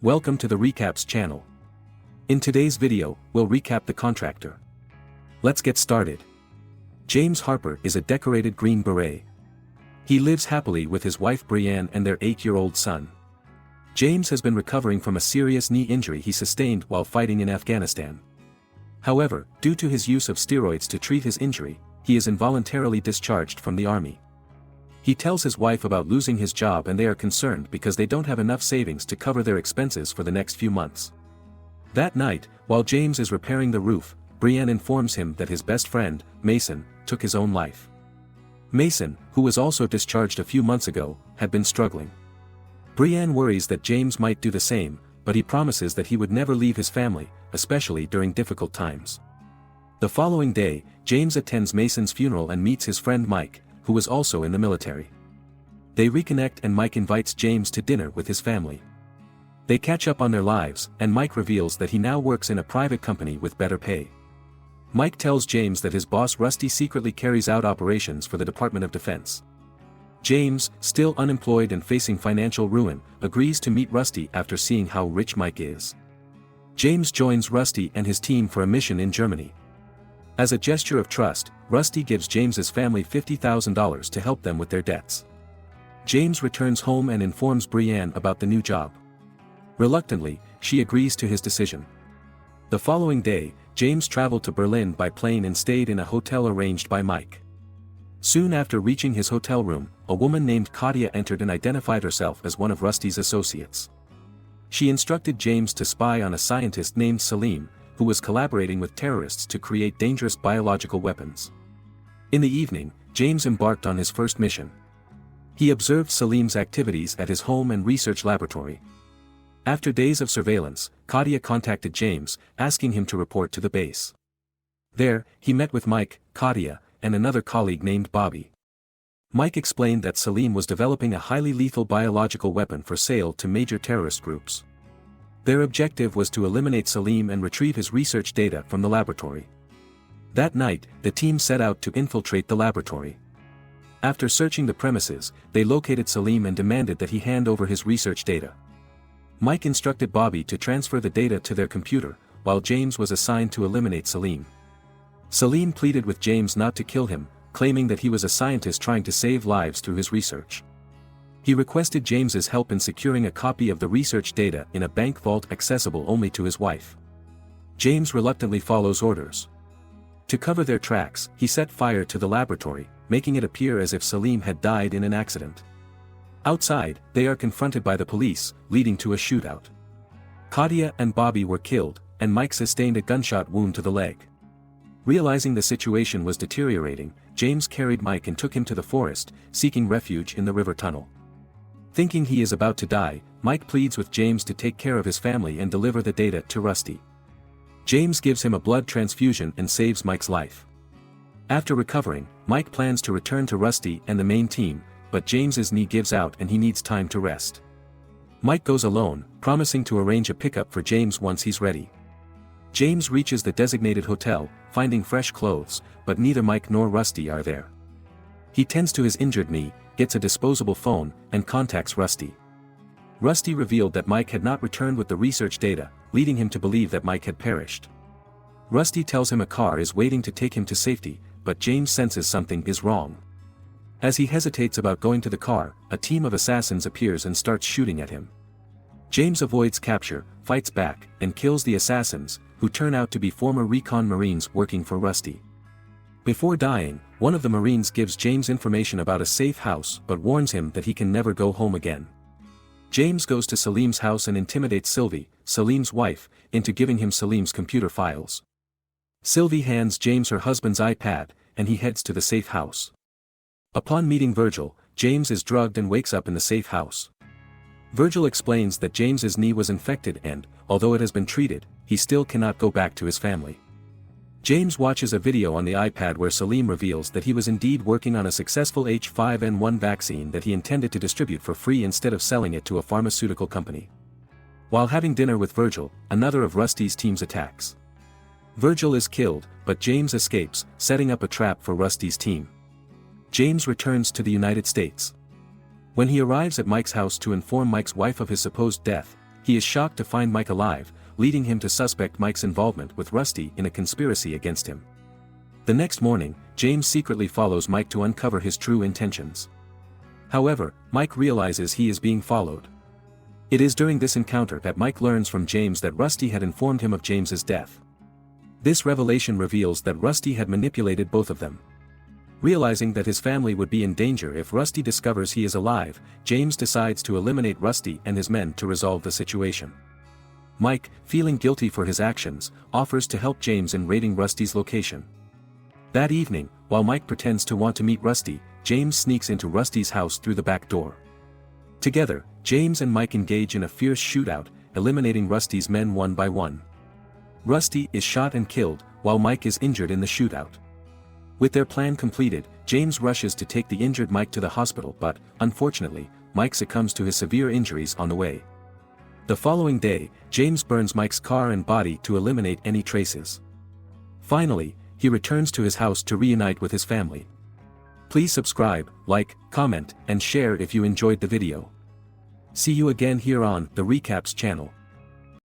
Welcome to the Recaps channel. In today's video, we'll recap The Contractor. Let's get started. James Harper is a decorated Green Beret. He lives happily with his wife Brienne and their 8-year-old son. James has been recovering from a serious knee injury he sustained while fighting in Afghanistan. However, due to his use of steroids to treat his injury, he is involuntarily discharged from the army. He tells his wife about losing his job and they are concerned because they don't have enough savings to cover their expenses for the next few months. That night, while James is repairing the roof, Brienne informs him that his best friend, Mason, took his own life. Mason, who was also discharged a few months ago, had been struggling. Brienne worries that James might do the same, but he promises that he would never leave his family, especially during difficult times. The following day, James attends Mason's funeral and meets his friend Mike, who was also in the military. They reconnect and Mike invites James to dinner with his family. They catch up on their lives, and Mike reveals that he now works in a private company with better pay. Mike tells James that his boss Rusty secretly carries out operations for the Department of Defense. James, still unemployed and facing financial ruin, agrees to meet Rusty after seeing how rich Mike is. James joins Rusty and his team for a mission in Germany. As a gesture of trust, Rusty gives James's family $50,000 to help them with their debts. James returns home and informs Brienne about the new job. Reluctantly, she agrees to his decision. The following day, James traveled to Berlin by plane and stayed in a hotel arranged by Mike. Soon after reaching his hotel room, a woman named Katia entered and identified herself as one of Rusty's associates. She instructed James to spy on a scientist named Salim, who was collaborating with terrorists to create dangerous biological weapons. In the evening, James embarked on his first mission. He observed Salim's activities at his home and research laboratory. After days of surveillance, Katia contacted James, asking him to report to the base. There, he met with Mike, Katia, and another colleague named Bobby. Mike explained that Salim was developing a highly lethal biological weapon for sale to major terrorist groups. Their objective was to eliminate Salim and retrieve his research data from the laboratory. That night, the team set out to infiltrate the laboratory. After searching the premises, they located Salim and demanded that he hand over his research data. Mike instructed Bobby to transfer the data to their computer, while James was assigned to eliminate Salim. Salim pleaded with James not to kill him, claiming that he was a scientist trying to save lives through his research. He requested James's help in securing a copy of the research data in a bank vault accessible only to his wife. James reluctantly follows orders. To cover their tracks, he set fire to the laboratory, making it appear as if Salim had died in an accident. Outside, they are confronted by the police, leading to a shootout. Katia and Bobby were killed, and Mike sustained a gunshot wound to the leg. Realizing the situation was deteriorating, James carried Mike and took him to the forest, seeking refuge in the river tunnel. Thinking he is about to die, Mike pleads with James to take care of his family and deliver the data to Rusty. James gives him a blood transfusion and saves Mike's life. After recovering, Mike plans to return to Rusty and the main team, but James's knee gives out and he needs time to rest. Mike goes alone, promising to arrange a pickup for James once he's ready. James reaches the designated hotel, finding fresh clothes, but neither Mike nor Rusty are there. He tends to his injured knee, gets a disposable phone, and contacts Rusty. Rusty revealed that Mike had not returned with the research data, leading him to believe that Mike had perished. Rusty tells him a car is waiting to take him to safety, but James senses something is wrong. As he hesitates about going to the car, a team of assassins appears and starts shooting at him. James avoids capture, fights back, and kills the assassins, who turn out to be former recon Marines working for Rusty. Before dying, one of the Marines gives James information about a safe house but warns him that he can never go home again. James goes to Salim's house and intimidates Sylvie, Salim's wife, into giving him Salim's computer files. Sylvie hands James her husband's iPad, and he heads to the safe house. Upon meeting Virgil, James is drugged and wakes up in the safe house. Virgil explains that James's knee was infected and, although it has been treated, he still cannot go back to his family. James watches a video on the iPad where Salim reveals that he was indeed working on a successful H5N1 vaccine that he intended to distribute for free instead of selling it to a pharmaceutical company. While having dinner with Virgil, another of Rusty's teams attacks. Virgil is killed, but James escapes, setting up a trap for Rusty's team. James returns to the United States. When he arrives at Mike's house to inform Mike's wife of his supposed death, he is shocked to find Mike alive, leading him to suspect Mike's involvement with Rusty in a conspiracy against him. The next morning, James secretly follows Mike to uncover his true intentions. However, Mike realizes he is being followed. It is during this encounter that Mike learns from James that Rusty had informed him of James's death. This revelation reveals that Rusty had manipulated both of them. Realizing that his family would be in danger if Rusty discovers he is alive, James decides to eliminate Rusty and his men to resolve the situation. Mike, feeling guilty for his actions, offers to help James in raiding Rusty's location. That evening, while Mike pretends to want to meet Rusty, James sneaks into Rusty's house through the back door. Together, James and Mike engage in a fierce shootout, eliminating Rusty's men one by one. Rusty is shot and killed, while Mike is injured in the shootout. With their plan completed, James rushes to take the injured Mike to the hospital but, unfortunately, Mike succumbs to his severe injuries on the way. The following day, James burns Mike's car and body to eliminate any traces. Finally, he returns to his house to reunite with his family. Please subscribe, like, comment, and share if you enjoyed the video. See you again here on the Recaps channel.